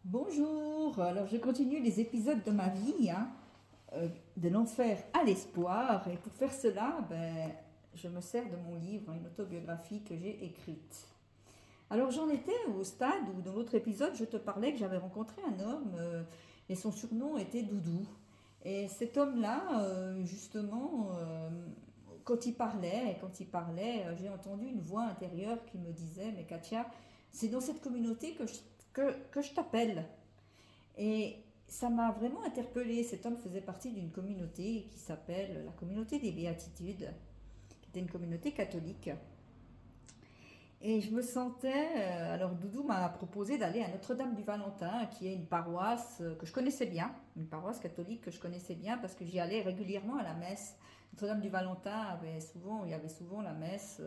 Bonjour, alors je continue les épisodes de ma vie, de l'enfer à l'espoir, et pour faire cela, je me sers de mon livre, une autobiographie que j'ai écrite. Alors j'en étais au stade où dans l'autre épisode je te parlais que j'avais rencontré un homme et son surnom était Doudou. Et cet homme-là, justement, j'ai entendu une voix intérieure qui me disait, mais Katia, c'est dans cette communauté que je t'appelle. Et ça m'a vraiment interpellée. Cet homme faisait partie d'une communauté qui s'appelle la communauté des Béatitudes, qui était une communauté catholique. Et je me sentais. Alors, Doudou m'a proposé d'aller à Notre-Dame du Valentin, qui est une paroisse que je connaissais bien, une paroisse catholique que je connaissais bien parce que j'y allais régulièrement à la messe. Notre-Dame du Valentin il y avait souvent la messe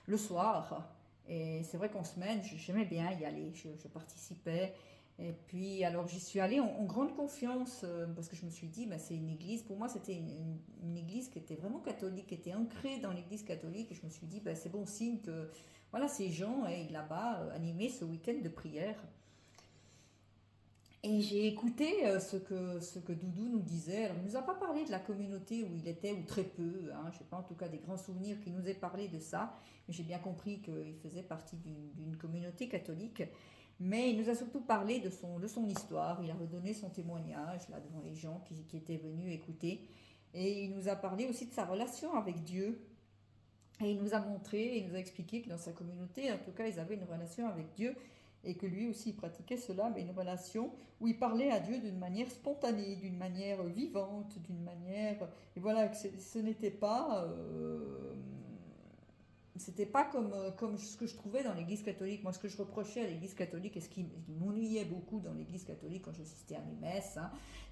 le soir. Et c'est vrai qu'en semaine, j'aimais bien y aller, je participais. Et puis, alors j'y suis allée en grande confiance parce que je me suis dit, c'est une église. Pour moi, c'était une église qui était vraiment catholique, qui était ancrée dans l'église catholique. Et je me suis dit, c'est bon signe que voilà, ces gens aient là-bas animé ce week-end de prière. Et j'ai écouté ce que Doudou nous disait. Alors, il ne nous a pas parlé de la communauté où il était, ou très peu. Je ne sais pas, en tout cas, des grands souvenirs qu'il nous ait parlé de ça. Mais j'ai bien compris qu'il faisait partie d'une communauté catholique. Mais il nous a surtout parlé de son histoire. Il a redonné son témoignage là devant les gens qui étaient venus écouter. Et il nous a parlé aussi de sa relation avec Dieu. Et il nous a montré, il nous a expliqué que dans sa communauté, en tout cas, ils avaient une relation avec Dieu et que lui aussi il pratiquait cela, mais une relation où il parlait à Dieu d'une manière spontanée, d'une manière vivante, d'une manière... Et voilà, que ce n'était pas... c'était pas comme ce que je trouvais dans l'église catholique. Moi, ce que je reprochais à l'église catholique et ce qui m'ennuyait beaucoup dans l'église catholique quand j'assistais à mes messes,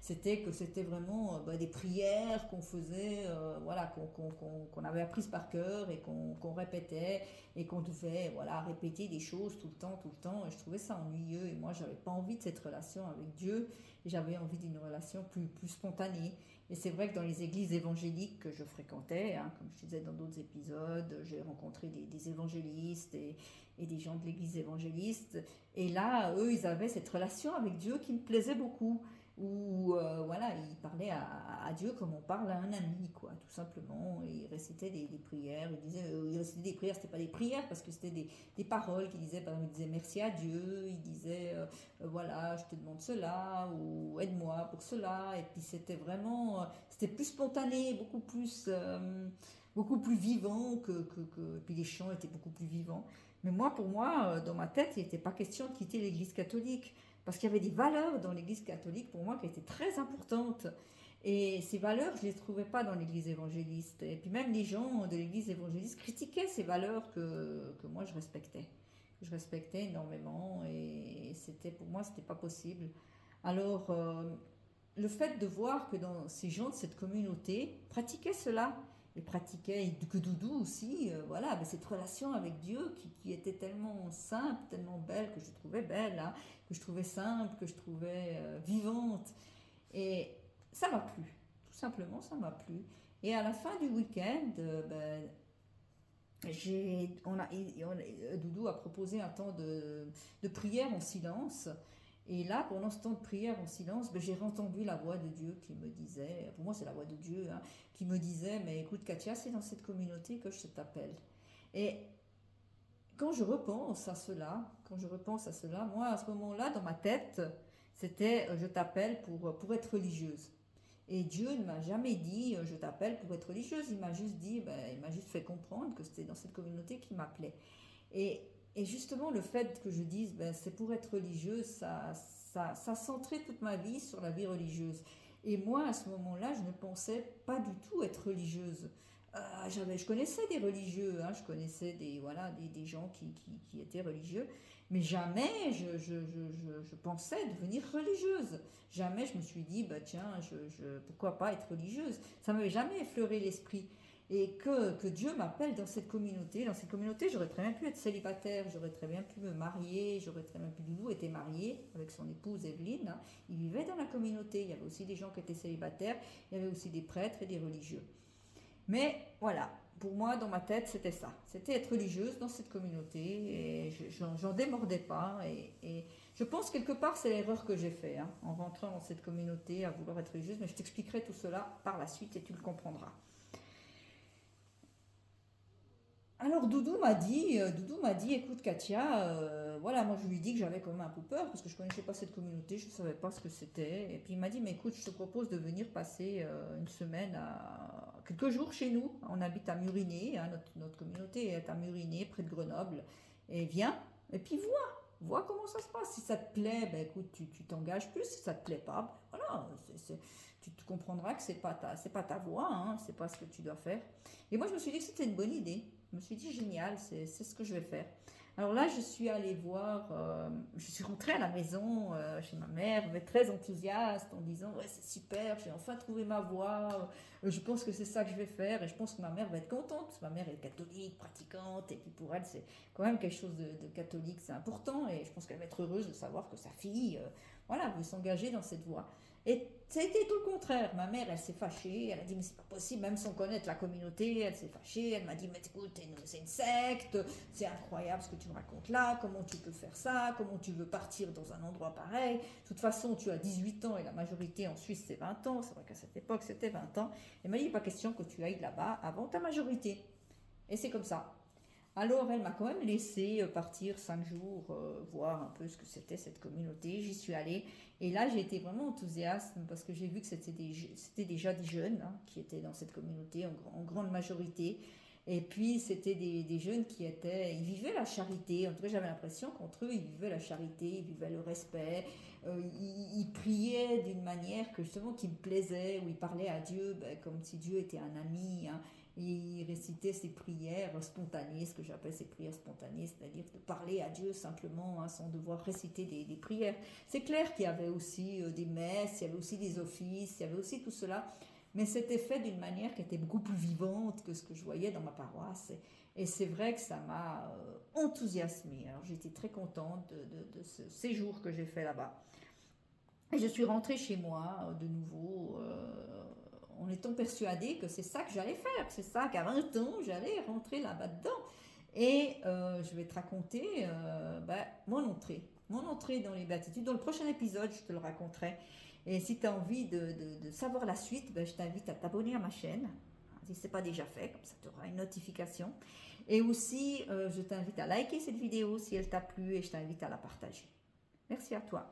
c'était que c'était vraiment des prières qu'on faisait, voilà, qu'on avait apprises par cœur et qu'on répétait et qu'on devait voilà, répéter des choses tout le temps, tout le temps. Et je trouvais ça ennuyeux et moi, j'avais pas envie de cette relation avec Dieu et j'avais envie d'une relation plus spontanée. Et c'est vrai que dans les églises évangéliques que je fréquentais, comme je disais dans d'autres épisodes, j'ai rencontré des évangélistes et des gens de l'église évangéliste. Et là, eux, ils avaient cette relation avec Dieu qui me plaisait beaucoup. Où voilà, ils parlaient à Dieu comme on parle à un ami, quoi, tout simplement. Et ils récitaient des prières. Ils récitaient des prières, c'était pas des prières parce que c'était des paroles qu'ils disaient. Par exemple, ils disaient merci à Dieu. Ils disaient voilà, je te demande cela ou aide-moi pour cela. Et puis c'était vraiment, c'était plus spontané, beaucoup plus vivant et puis les chants étaient beaucoup plus vivants. Mais moi, pour moi, dans ma tête, il n'était pas question de quitter l'Église catholique parce qu'il y avait des valeurs dans l'Église catholique pour moi qui étaient très importantes. Et ces valeurs, je ne les trouvais pas dans l'Église évangéliste. Et puis même les gens de l'Église évangéliste critiquaient ces valeurs que moi je respectais. Je respectais énormément et c'était pour moi c'était pas possible. Alors le fait de voir que dans ces gens de cette communauté pratiquaient cela et pratiquaient et que Doudou aussi voilà cette relation avec Dieu qui était tellement simple, tellement belle que je trouvais belle, que je trouvais simple, que je trouvais vivante et ça m'a plu. Tout simplement ça m'a plu. Et à la fin du week-end, Doudou a proposé un temps de prière en silence. Et là, pendant ce temps de prière en silence, j'ai entendu la voix de Dieu qui me disait, pour moi c'est la voix de Dieu, qui me disait, mais écoute Katia, c'est dans cette communauté que je t'appelle. Et quand je repense à cela, moi à ce moment-là, dans ma tête, c'était je t'appelle pour être religieuse. Et Dieu ne m'a jamais dit je t'appelle pour être religieuse, il m'a juste dit, il m'a juste fait comprendre que c'était dans cette communauté qu'il m'appelait. Et justement, le fait que je dise c'est pour être religieuse, ça centrait toute ma vie sur la vie religieuse. Et moi, à ce moment-là, je ne pensais pas du tout être religieuse. Je connaissais des religieux, je connaissais voilà, des gens qui étaient religieux, mais jamais je pensais devenir religieuse. Jamais je me suis dit, tiens, pourquoi pas être religieuse. Ça ne m'avait jamais effleuré l'esprit. Et que Dieu m'appelle dans cette communauté. Dans cette communauté, j'aurais très bien pu être célibataire, j'aurais très bien pu me marier, j'aurais très bien pu... Doudou était marié avec son épouse Evelyne. Il vivait dans la communauté. Il y avait aussi des gens qui étaient célibataires, il y avait aussi des prêtres et des religieux. Mais voilà, pour moi, dans ma tête, c'était ça. C'était être religieuse dans cette communauté et j'en démordais pas. Et je pense quelque part, c'est l'erreur que j'ai fait hein, en rentrant dans cette communauté à vouloir être religieuse, mais je t'expliquerai tout cela par la suite et tu le comprendras. Alors Doudou m'a dit, écoute Katia, voilà, moi je lui ai dit que j'avais quand même un peu peur parce que je connaissais pas cette communauté, je savais pas ce que c'était. Et puis il m'a dit, mais écoute, je te propose de venir passer une semaine quelques jours chez nous. On habite à Murinet, hein, notre communauté est à Murinet, près de Grenoble. Et viens, et puis vois comment ça se passe. Si ça te plaît, ben écoute, tu t'engages plus. Si ça te plaît pas, ben voilà, tu te comprendras que c'est pas ta voie, hein, c'est pas ce que tu dois faire. Et moi je me suis dit que c'était une bonne idée. Je me suis dit génial, c'est ce que je vais faire. Alors là, je suis allée voir, je suis rentrée à la maison chez ma mère, mais très enthousiaste en disant ouais c'est super, j'ai enfin trouvé ma voie, je pense que c'est ça que je vais faire et je pense que ma mère va être contente parce que ma mère est catholique, pratiquante et puis pour elle c'est quand même quelque chose de catholique, c'est important et je pense qu'elle va être heureuse de savoir que sa fille, voilà, veut s'engager dans cette voie. Et ça a été tout le contraire. Ma mère, elle s'est fâchée. Elle a dit, mais c'est pas possible, même sans connaître la communauté, elle s'est fâchée. Elle m'a dit, mais écoute, c'est une secte, c'est incroyable ce que tu me racontes là, comment tu peux faire ça, comment tu veux partir dans un endroit pareil. De toute façon, tu as 18 ans et la majorité en Suisse, c'est 20 ans. C'est vrai qu'à cette époque, c'était 20 ans. Elle m'a dit, pas question que tu ailles là-bas avant ta majorité. Et c'est comme ça. Alors, elle m'a quand même laissé partir 5 jours, voir un peu ce que c'était cette communauté. J'y suis allée. Et là, j'ai été vraiment enthousiaste parce que j'ai vu que c'était déjà des jeunes hein, qui étaient dans cette communauté en grande majorité. Et puis, c'était des jeunes ils vivaient la charité. En tout cas, j'avais l'impression qu'entre eux, ils vivaient la charité, ils vivaient le respect. Ils priaient d'une manière que justement qui me plaisait, où ils parlaient à Dieu comme si Dieu était un ami. Hein. Il récitait ses prières spontanées, ce que j'appelle ses prières spontanées, c'est-à-dire de parler à Dieu simplement hein, sans devoir réciter des prières. C'est clair qu'il y avait aussi des messes, il y avait aussi des offices, il y avait aussi tout cela, mais c'était fait d'une manière qui était beaucoup plus vivante que ce que je voyais dans ma paroisse. Et c'est vrai que ça m'a enthousiasmée. Alors j'étais très contente de ce séjour que j'ai fait là-bas. Et je suis rentrée chez moi de nouveau. En étant persuadée que c'est ça que j'allais faire, c'est ça qu'à 20 ans, j'allais rentrer là-bas dedans. Et je vais te raconter mon entrée dans les béatitudes. Dans le prochain épisode, je te le raconterai. Et si tu as envie de savoir la suite, je t'invite à t'abonner à ma chaîne, si ce n'est pas déjà fait, comme ça tu auras une notification. Et aussi, je t'invite à liker cette vidéo si elle t'a plu et je t'invite à la partager. Merci à toi.